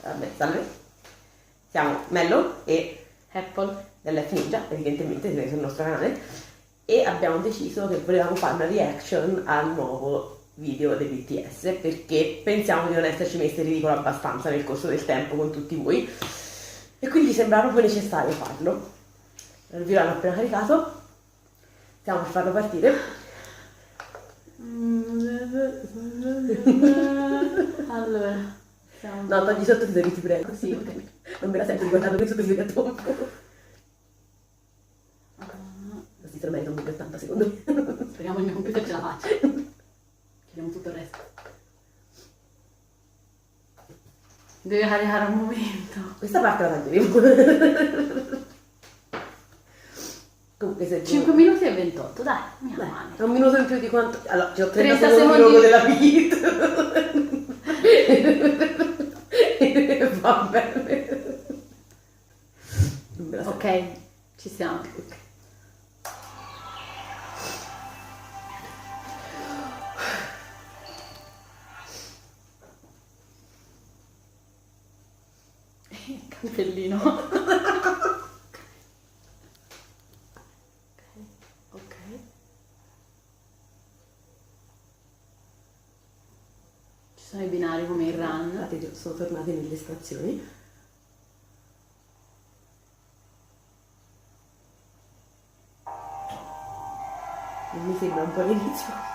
Vabbè, salve. Siamo Mello e Apple dell'F Ninja, evidentemente siete sul nostro canale, e abbiamo deciso che volevamo fare una reaction al nuovo video dei BTS perché pensiamo di non esserci messi in ridicolo abbastanza nel corso del tempo con tutti voi e quindi sembra proprio necessario farlo. Il video l'hanno appena caricato, stiamo per farlo partire. Allora, No, togli i sottotitoli, ti prego. sì, ok. Non me la sento ricordando che i sottotitoli a tombo. Questi se lo merita un video 80 secondi. Speriamo il mio computer ce la faccia. Chiediamo tutto il resto. Deve caricare un momento. Questa parte la taglieremo. Comunque se 5 minuti e 28, dai, mia Dai, male. è un minuto in più di quanto... Allora, c'ho 30 30 secondi secondi. logo della beat. Va bene. Non me la sento. Ok, ci siamo. Ok. Cappellino. Ok. Ci sono i binari come il run. Infatti sono tornati nelle stazioni. Non mi sembra un po' l'inizio.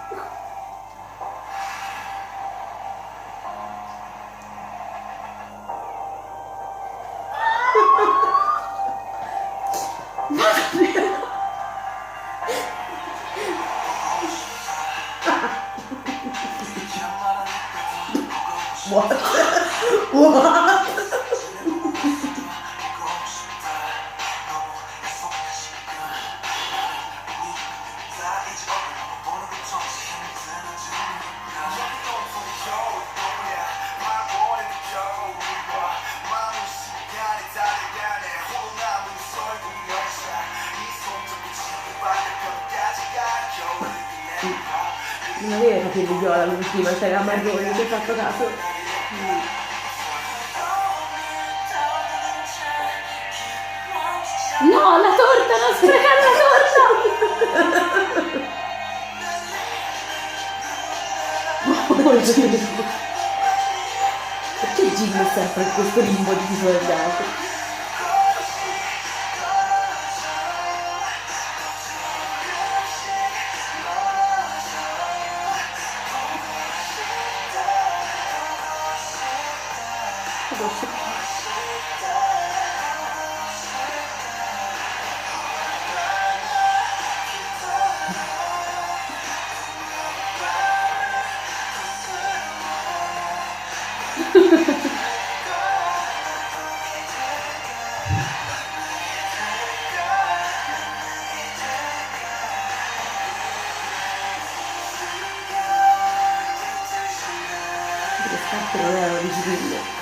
What? What? Non aveva i capelli viola l'ultima, c'era marrone, ci hai fatto caso? No, la torta, non sprecare la torta! Perché Jim è sempre in questo limbo di disorgato? Le scarpe non erano visibili.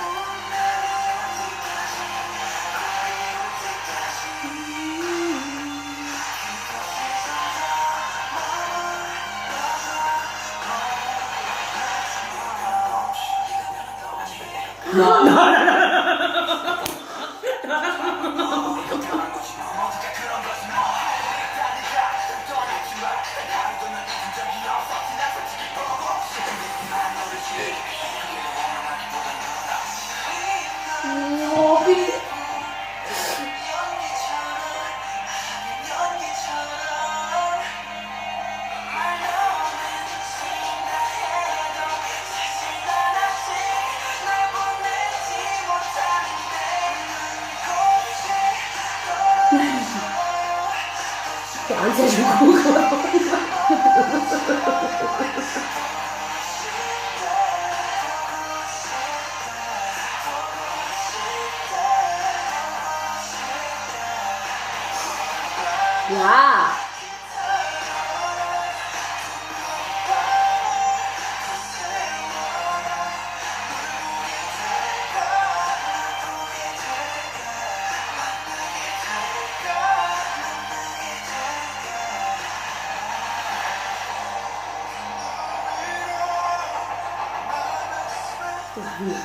No, no, no, no. Che ansia di culo. Wow! Oddio.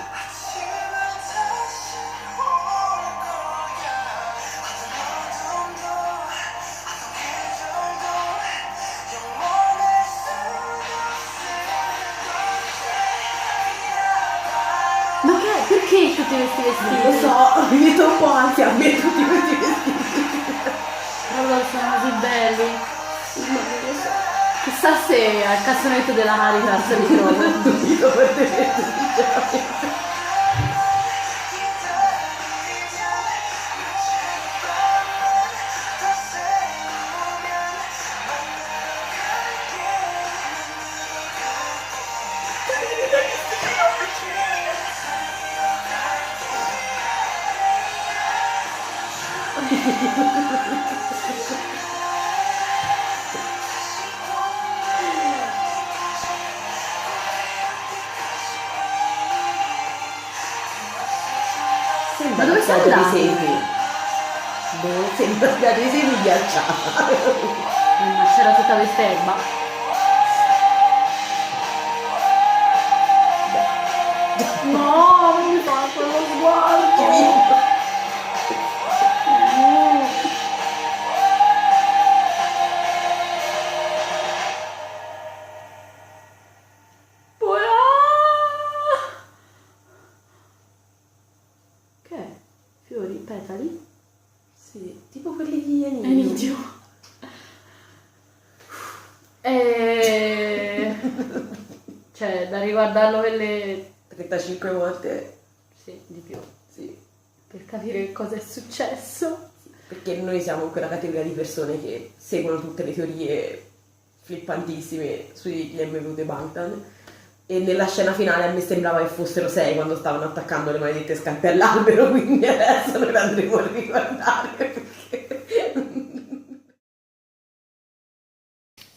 Perché tutti questi vestiti? Lo so, mi metto un po' ansia a me tutti questi vestiti. Però sono così belli. Ma non lo so. Chissà se al cassonetto della Caritas li trovo. Dubito fortemente, sinceramente. Ma dove sono spiaggia andati? di semi? Boh, sembra una spiaggia di semi ghiacciata. Ma c'era tutta questa erba. No, non mi fa quello sguardo. Che è? Fiori, petali? Sì, tipo quelli di Enidio. Enidio. Cioè, da riguardarlo quelle... 35 volte. Sì, di più. Sì. Per capire che cosa è successo. Perché noi siamo quella categoria di persone che seguono tutte le teorie flippantissime sugli MV dei Bangtan. E nella scena finale a me sembrava che fossero 6 quando stavano attaccando le maledette scarpe all'albero, quindi adesso noi le andremo a riguardare perché...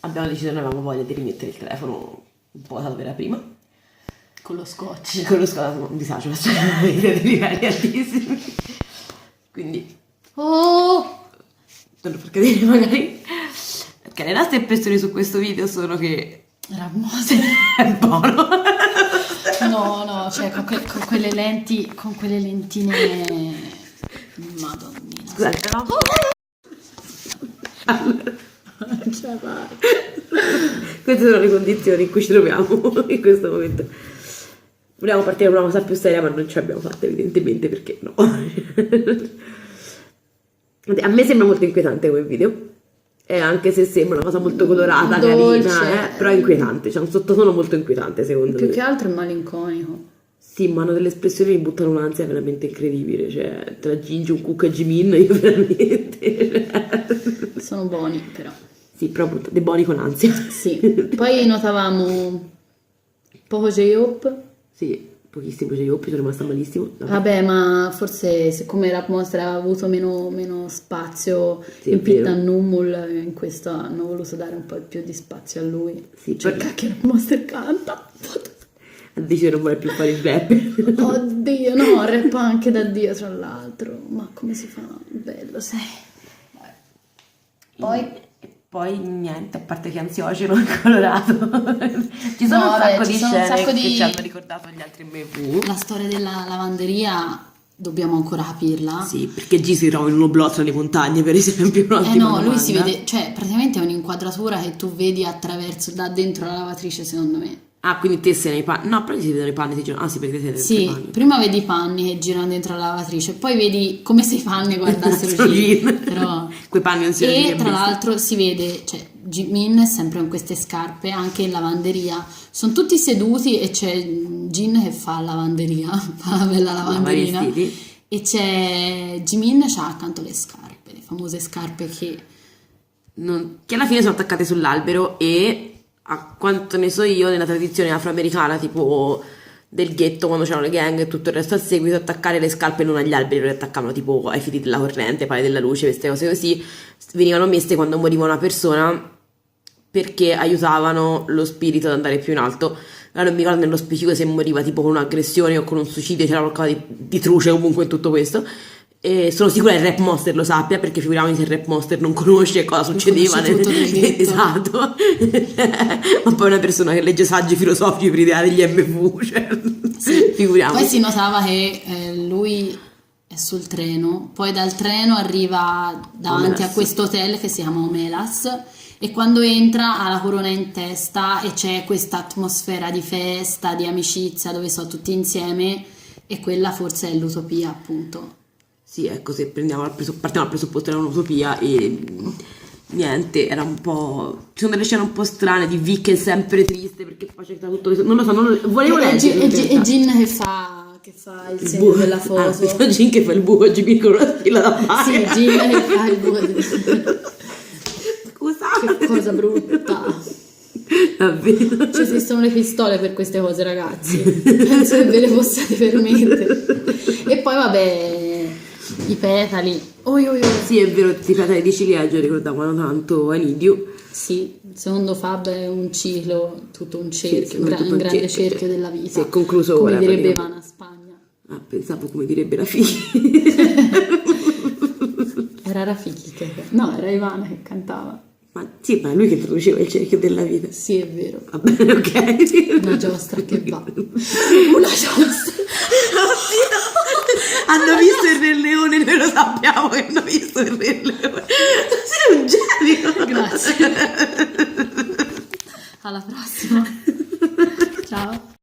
Abbiamo deciso che non avevamo voglia di rimettere il telefono un po' da dove era prima. Con lo scotch. Con lo scotch, un disagio, la storia dei livelli altissimi. Quindi, Oh! tanto per capire magari, perché le nostre impressioni su questo video sono che Ramose. è buono. No, cioè con quelle lenti, con quelle lentine... Madonnina. Scusate, però... Cioè, vai. Queste sono le condizioni in cui ci troviamo in questo momento. Volevamo partire con una cosa più seria, ma non ce l'abbiamo fatta evidentemente perché no. A me sembra molto inquietante come video. E anche se sembra una cosa molto colorata, Dolce. carina, però è inquietante. C'è un sottotono molto inquietante, secondo Più me. che altro è malinconico. Sì, ma hanno delle espressioni che mi buttano un'ansia veramente incredibile. Cioè, tra Jin Jungkook e Jimin, io veramente. Sono buoni, però. Sì, però dei buoni con ansia. Sì. Poi notavamo poco J-Hope. Sì, pochissimo J-Hope, sono rimasta malissimo. Vabbè, ma forse siccome Rap Monster aveva avuto meno spazio Sì, è in Pit vero. and Numul, in questo hanno voluto dare un po' più di spazio a lui. Sì, Cioè, perché cacchio, Rap Monster canta. ha deciso che non vuole più fare il rap. Oddio, no, rap anche da Dio, tra l'altro. Ma come si fa? Bello, sei. Poi niente, a parte che ansiogeno e colorato. Ci sono No, un vabbè, sacco ci di sono un scene sacco che di- ci hanno ricordato gli altri MV. La storia della lavanderia dobbiamo ancora capirla. Sì, perché G si trova in un oblò tra le montagne, per esempio. No, lui si vede, cioè praticamente è un'inquadratura che tu vedi attraverso, da dentro la lavatrice, secondo me. Ah, quindi te sei nei panni. No, però si vedono i panni, si girano. Ah, sì, perché te sei dentro i Sì, panni. prima vedi i panni che girano dentro la lavatrice, poi vedi come se i panni guardassero Sono Jin, Jin. però... Quei panni non si E vedono tra visti. l'altro si vede, cioè Jimin è sempre con queste scarpe, anche in lavanderia, sono tutti seduti e c'è Jin che fa lavanderia, fa la bella lavanderina, Lava i vestiti. e c'è Jimin c'ha accanto le scarpe, le famose scarpe che... Che alla fine sono attaccate sull'albero e a quanto ne so io nella tradizione afroamericana tipo del ghetto quando c'erano le gang e tutto il resto al seguito attaccare le scarpe non agli alberi, le attaccavano tipo ai fili della corrente, pali della luce, queste cose così venivano messe quando moriva una persona perché aiutavano lo spirito ad andare più in alto. Allora non mi ricordo nello specifico se moriva tipo con un'aggressione o con un suicidio, c'era qualcosa di truce comunque in tutto questo. E sono sicura che il Rap Monster lo sappia, perché figuriamoci se il Rap Monster non conosce cosa succedeva conosce tutto del ghetto. esatto. Ma poi una persona che legge saggi filosofici per idea degli MV, cioè figuriamoci. Poi si notava che lui è sul treno, poi dal treno arriva davanti Omelas. a questo hotel che si chiama Omelas e quando entra ha la corona in testa e c'è questa atmosfera di festa, di amicizia dove sono tutti insieme e quella forse è l'utopia, appunto. Sì, ecco, se partiamo dal presupposto che era un'utopia e niente, era un po'... Ci sono delle scene un po' strane di Vic che è sempre triste perché poi c'è tutto questo... Non lo so, volevo leggere. E Gin che fa il segno della foto. Gin che fa il buco Jimmy con la fila da fare. Sì, Gin che fa il buco. Scusate. Che cosa brutta. Davvero. Ci esistono le pistole per queste cose, ragazzi. Penso che ve le possiate permettere. E poi vabbè, i petali. Sì, è vero, i petali di ciliegio ricordavano tanto Anidio. Sì, secondo Fab è un ciclo, tutto un cerchio, Sì, un grande cerchio, cerchio della vita. Si è concluso come ora, direbbe praticamente. Ivana Spagna. Ah, pensavo come direbbe la figlia. Era Rafiki che... No, era Ivana che cantava. Ma sì, ma è lui che introduceva il cerchio della vita. Sì, è vero. Va bene, ok. Una giostra che va. Una giostra. Oddio. Hanno visto il Re Leone, noi lo sappiamo che hanno visto il Re Leone. Sei un genio. Grazie. Alla prossima.